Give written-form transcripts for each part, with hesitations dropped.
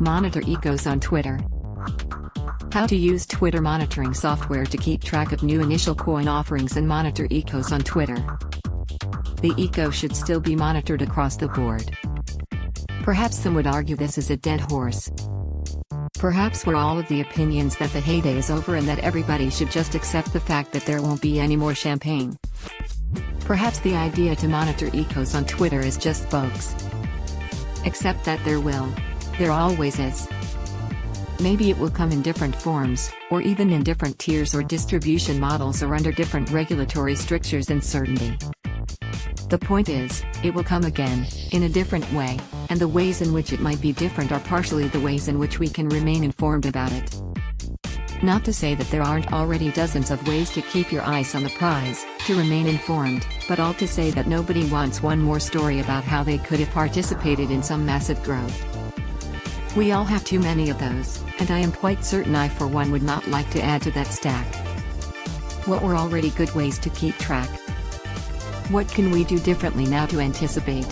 Monitor ICOs on Twitter. How to use Twitter monitoring software to keep track of new initial coin offerings and monitor ICOs on Twitter. The ICO should still be monitored across the board. Perhaps some would argue this is a dead horse. Perhaps we're all of the opinions that the heyday is over and that everybody should just accept the fact that there won't be any more champagne. Perhaps the idea to monitor ICOs on Twitter is just bogus. Except that there will. There always is. Maybe it will come in different forms, or even in different tiers or distribution models or under different regulatory strictures and certainty. The point is, it will come again, in a different way, and the ways in which it might be different are partially the ways in which we can remain informed about it. Not to say that there aren't already dozens of ways to keep your eyes on the prize, to remain informed, but all to say that nobody wants one more story about how they could have participated in some massive growth. We all have too many of those, and I am quite certain I for one would not like to add to that stack. What were already good ways to keep track? What can we do differently now to anticipate?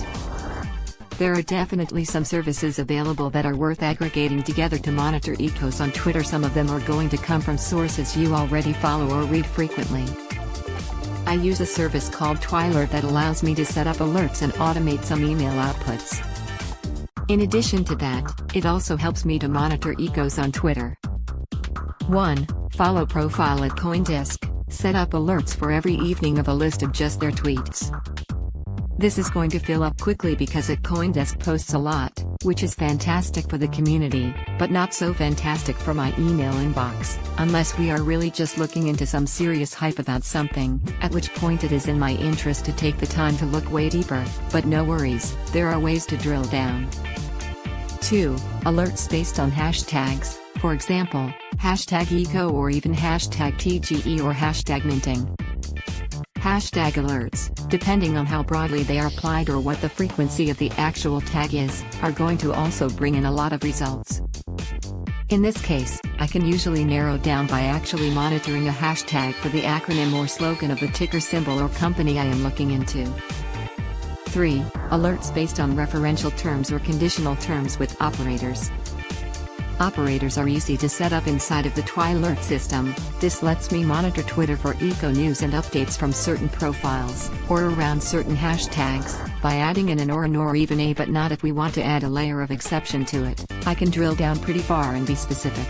There are definitely some services available that are worth aggregating together to monitor ICOs on Twitter. Some of them are going to come from sources you already follow or read frequently. I use a service called Twilert that allows me to set up alerts and automate some email outputs. In addition to that, it also helps me to monitor ICOs on Twitter. 1. Follow profile at CoinDesk, set up alerts for every evening of a list of just their tweets. This is going to fill up quickly because at CoinDesk posts a lot, which is fantastic for the community, but not so fantastic for my email inbox, unless we are really just looking into some serious hype about something, at which point it is in my interest to take the time to look way deeper, but no worries, there are ways to drill down. 2. Alerts based on hashtags, for example, #ICO or even #TGE or #minting. Hashtag alerts, depending on how broadly they are applied or what the frequency of the actual tag is, are going to also bring in a lot of results. In this case, I can usually narrow down by actually monitoring a hashtag for the acronym or slogan of the ticker symbol or company I am looking into. 3. Alerts based on referential terms or conditional terms with operators. Operators are easy to set up inside of the Twilert system. This lets me monitor Twitter for ICO news and updates from certain profiles, or around certain hashtags, by adding in an or even a but not if we want to add a layer of exception to it. I can drill down pretty far and be specific.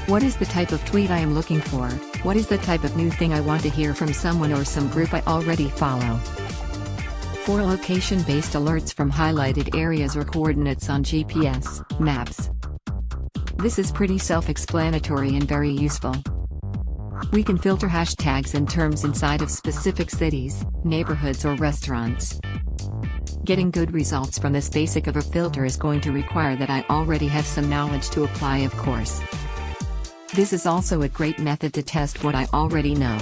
What is the type of tweet I am looking for? What is the type of new thing I want to hear from someone or some group I already follow? 4. Location-based alerts from highlighted areas or coordinates on GPS, maps. This is pretty self-explanatory and very useful. We can filter hashtags and terms inside of specific cities, neighborhoods or restaurants. Getting good results from this basic of a filter is going to require that I already have some knowledge to apply, of course. This is also a great method to test what I already know.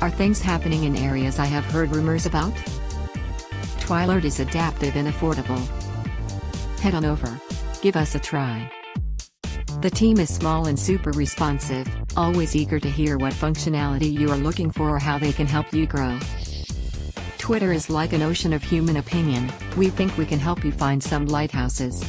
Are things happening in areas I have heard rumors about? Twilert is adaptive and affordable. Head on over. Give us a try. The team is small and super responsive, always eager to hear what functionality you are looking for or how they can help you grow. Twitter is like an ocean of human opinion. We think we can help you find some lighthouses.